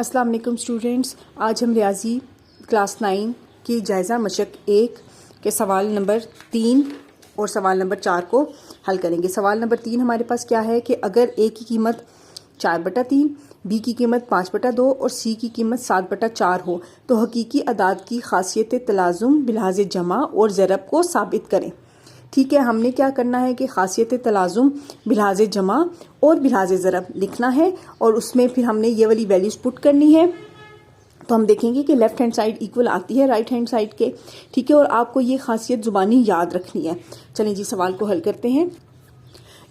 अस्सलाम वालेकुम स्टूडेंट्स, आज हम रियाजी क्लास 9 की जायज़ा मशक 1 के सवाल नंबर 3 और सवाल नंबर 4 को हल करेंगे। सवाल नंबर 3 हमारे पास क्या है कि अगर ए की कीमत 4/3, बी की कीमत 5/2 और सी की कीमत 7/4 हो तो हकीकी अदाद की खासियत तलाज़ुम बिलाज जमा और ज़रब को साबित करें। ठीक है, हमने क्या करना है कि खासियत तलाज़ुम बिलाज जमा और बिलाज ज़रब लिखना है और उसमें फिर हमने ये वाली वैल्यूज़ पुट करनी है। तो हम देखेंगे कि लेफ़्ट हैंड साइड इक्वल आती है राइट हैंड साइड के। ठीक है, और आपको ये खासियत ज़ुबानी याद रखनी है। चलें जी, सवाल को हल करते हैं।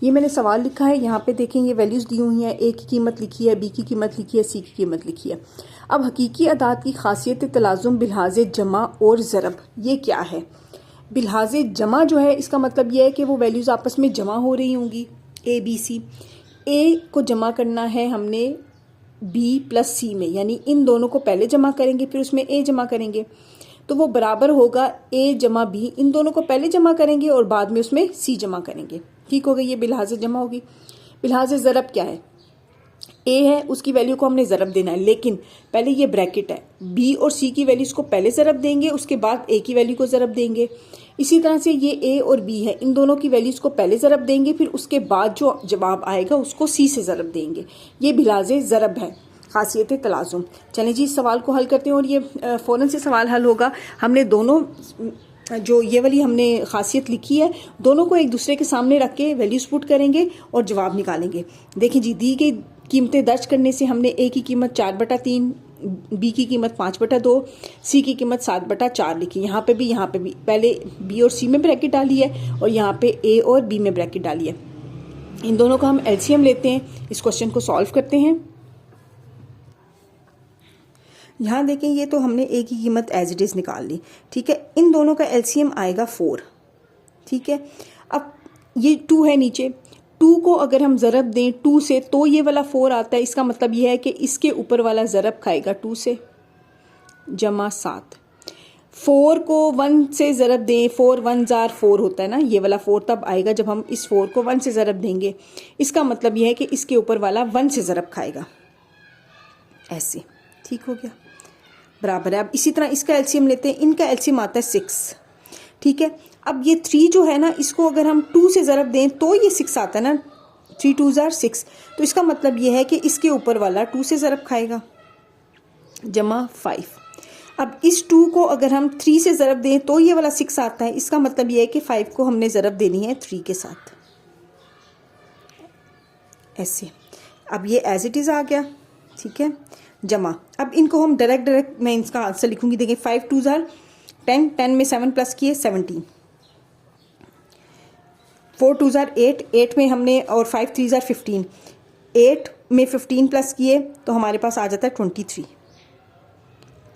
ये मैंने सवाल लिखा है, यहाँ पे देखें ये वैल्यूज़ दी हुई हैं। ए की कीमत लिखी है, बी की कीमत लिखी है, सी की कीमत लिखी है। अब हकीकी अदाद की खासियत तलाज़ुम बिलाज जमा और ज़रब ये क्या है? बिलाज जमा जो है इसका मतलब यह है कि वो वैल्यूज़ आपस में जमा हो रही होंगी, ए बी सी। ए को जमा करना है हमने बी प्लस सी में, यानी इन दोनों को पहले जमा करेंगे फिर उसमें ए जमा करेंगे, तो वो बराबर होगा ए जमा बी। इन दोनों को पहले जमा करेंगे और बाद में उसमें सी जमा करेंगे। ठीक हो गई, ये बिलाज जमा होगी। बिलाज ज़रब क्या है? ए है, उसकी वैल्यू को हमने ज़रब देना है, लेकिन पहले ये ब्रैकेट है। बी और सी की वैल्यूज़ को पहले ज़रब देंगे, उसके बाद ए की वैल्यू को ज़रब देंगे। इसी तरह से ये ए और बी है, इन दोनों की वैल्यूज़ को पहले ज़रब देंगे, फिर उसके बाद जो जवाब आएगा उसको सी से ज़रब देंगे। ये बिलाज ज़रब है, खासियत तलाज़ुम। चलें जी, इस सवाल को हल करते हैं और ये फ़ौरन से सवाल हल होगा। हमने दोनों जो ये वाली हमने खासियत लिखी है, दोनों को एक दूसरे के सामने रख के वैल्यूज़ पुट करेंगे और जवाब निकालेंगे। देखिए जी, दी गई कीमतें दर्ज करने से हमने ए की कीमत 4/3, बी की कीमत 5/2, सी की कीमत 7/4 लिखी। यहाँ पे भी पहले बी और सी में ब्रैकेट डाली है और यहाँ पे ए और बी में ब्रैकेट डाली है। इन दोनों का हम एलसीएम लेते हैं, इस क्वेश्चन को सॉल्व करते हैं। यहाँ देखें, ये तो हमने ए की कीमत एज इट इज़ निकाल ली। ठीक है, इन दोनों का एलसीएम आएगा 4। ठीक है, अब ये 2 है नीचे, 2 को अगर हम ज़रब दें 2 से तो ये वाला 4 आता है। इसका मतलब ये है कि इसके ऊपर वाला ज़रब खाएगा 2 से, जमा 7। 4 को 1 से ज़रब दें, 4 1 जार 4 होता है ना, ये वाला 4 तब आएगा जब हम इस 4 को 1 से ज़रब देंगे। इसका मतलब ये है कि इसके ऊपर वाला 1 से ज़रब खाएगा, ऐसे। ठीक हो गया, बराबर है। अब इसी तरह इसका एलसीएम लेते हैं, इनका एलसीएम आता है 6। ठीक है, अब ये 3 जो है ना, इसको अगर हम 2 से ज़रब दें तो ये 6 आता है ना, 3 2 जार 6। तो इसका मतलब ये है कि इसके ऊपर वाला 2 से ज़रब खाएगा, जमा 5। अब इस 2 को अगर हम 3 से ज़रब दें तो ये वाला 6 आता है। इसका मतलब ये है कि 5 को हमने ज़रब देनी है 3 के साथ, ऐसे। अब ये एज इट इज़ आ गया। ठीक है, जमा। अब इनको हम डायरेक्ट मैं इसका आंसर लिखूंगी। देखिए, 5 2 जार 10, 10 में 7 प्लस किए 17, 4 2 जार 8, 8 में हमने और 5 3 जार 15, 8 में 15 प्लस किए तो हमारे पास आ जाता है 23,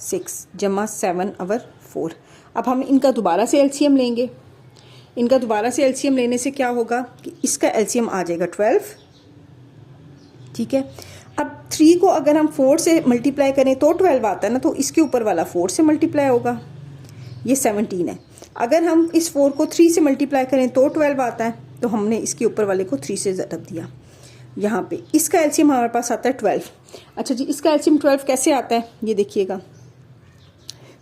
6 जमा 7 और 4। अब हम इनका दोबारा से एलसीएम लेंगे। इनका दोबारा से एलसीएम लेने से क्या होगा कि इसका एलसीएम आ जाएगा 12। ठीक है, अब 3 को अगर हम 4 से मल्टीप्लाई करें तो 12 आता है ना, तो इसके ऊपर वाला 4 से मल्टीप्लाई होगा, ये 17 है। अगर हम इस 4 को 3 से मल्टीप्लाई करें तो 12 आता है, तो हमने इसके ऊपर वाले को 3 से ज़रब दिया। यहाँ पे इसका एलसीएम हमारे पास आता है 12। अच्छा जी, इसका एलसीएम 12 कैसे आता है ये देखिएगा।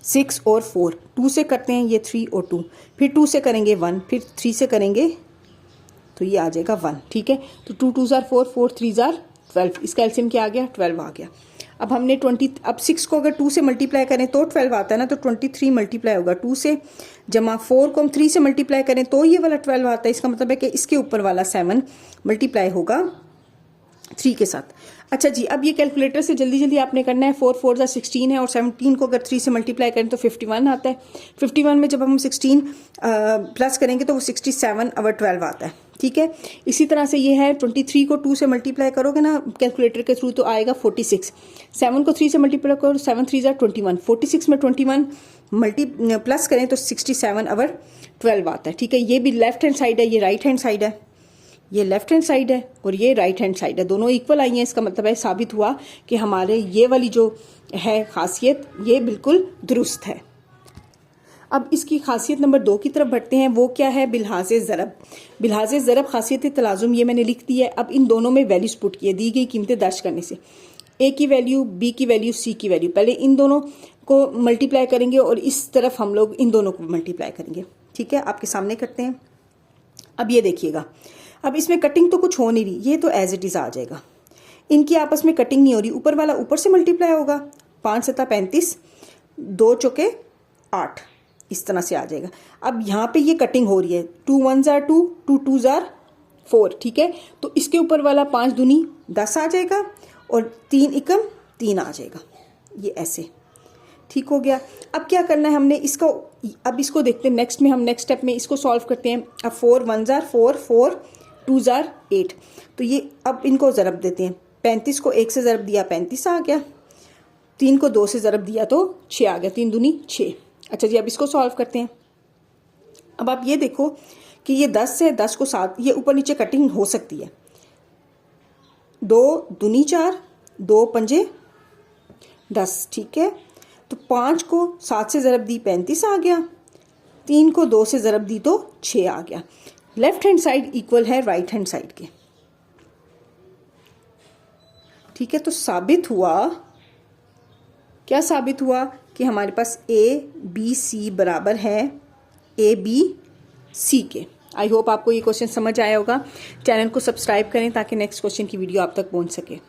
6 और 4, 2 से करते हैं ये 3 और 2, फिर 2 से करेंगे 1, फिर 3 से करेंगे तो ये आ जाएगा 1। ठीक है, तो 2 2 जार 4, 4 3 जार 12, इसका एलसीएम क्या आ गया? 12 आ गया। अब हमने अब 6 को अगर 2 से मल्टीप्लाई करें तो 12 आता है ना, तो 23 मल्टीप्लाई होगा 2 से, जमा 4 को हम 3 से मल्टीप्लाई करें तो ये वाला 12 आता है। इसका मतलब है कि इसके ऊपर वाला 7 मल्टीप्लाई होगा 3 के साथ। अच्छा जी, अब ये कैलकुलेटर से जल्दी जल्दी आपने करना है। 4 4 जार 16 है और 17 को अगर 3 से मल्टीप्लाई करें तो 51 आता है। 51 में जब हम 16 प्लस करेंगे तो वो 67 और 12 आता है। ठीक है, इसी तरह से ये है 23 को 2 से मल्टीप्लाई करोगे ना कैलकुलेटर के थ्रू तो आएगा 46। 7 को 3 से मल्टीप्लाई करो, 7 3 जार 21, 46 में 21 प्लस करें तो 67 और 12 आता है। ठीक है, ये भी लेफ्ट हैंड साइड है, ये राइट हैंड साइड है। ये लेफ्ट हैंड साइड है और ये राइट हैंड साइड है, दोनों इक्वल आई हैं। इसका मतलब है साबित हुआ कि हमारे ये वाली जो है खासियत ये बिल्कुल दुरुस्त है। अब इसकी खासियत नंबर 2 की तरफ बढ़ते हैं। वो क्या है? बिलहाज़े ज़रब। बिलहाज़े ज़रब खासियत तलाज़ुम ये मैंने लिख दी है। अब इन दोनों में वैल्यूज पुट किए दी गई कीमतें दर्ज करने से ए की वैल्यू, बी की वैल्यू, सी की वैल्यू। पहले इन दोनों को मल्टीप्लाई करेंगे और इस तरफ हम लोग इन दोनों को मल्टीप्लाई करेंगे। ठीक है, आपके सामने करते हैं। अब ये देखिएगा, अब इसमें कटिंग तो कुछ हो नहीं रही, ये तो एज इट इज़ आ जाएगा। इनकी आपस में कटिंग नहीं हो रही, ऊपर वाला ऊपर से मल्टीप्लाई होगा। 5 सत्ता 35, 2 चौके 8, इस तरह से आ जाएगा। अब यहाँ पे ये कटिंग हो रही है, 2 1 जार 2, 2 2 जार 4। ठीक है, तो इसके ऊपर वाला 5 दूनी 10 आ जाएगा और 3 एकम 3 आ जाएगा, ये ऐसे। ठीक हो गया। अब क्या करना है हमने इसको, अब इसको देखते हैं नेक्स्ट में, हम नेक्स्ट स्टेप में इसको सॉल्व करते हैं। अब 4 1 जार 4, 4 2 जार 8, तो ये अब इनको ज़रब देते हैं। 35 को 1 से ज़रब दिया 35 आ गया, 3 को 2 से ज़रब दिया तो 6 आ गया, 3 दूनी 6। अच्छा जी, अब इसको सॉल्व करते हैं। अब आप ये देखो कि ये 10 से 10 को 7, ये ऊपर नीचे कटिंग हो सकती है। 2 दूनी 4, 2 पंजे 10। ठीक है, तो 5 को 7 से ज़रब दी 35 आ गया, 3 को 2 से ज़रब दी तो 6 आ गया। लेफ्ट हैंड साइड इक्वल है राइट हैंड साइड के। ठीक है, तो साबित हुआ, क्या साबित हुआ कि हमारे पास ए बी सी बराबर है ए बी सी के। आई होप आपको ये क्वेश्चन समझ आया होगा। चैनल को सब्सक्राइब करें ताकि नेक्स्ट क्वेश्चन की वीडियो आप तक पहुंच सके।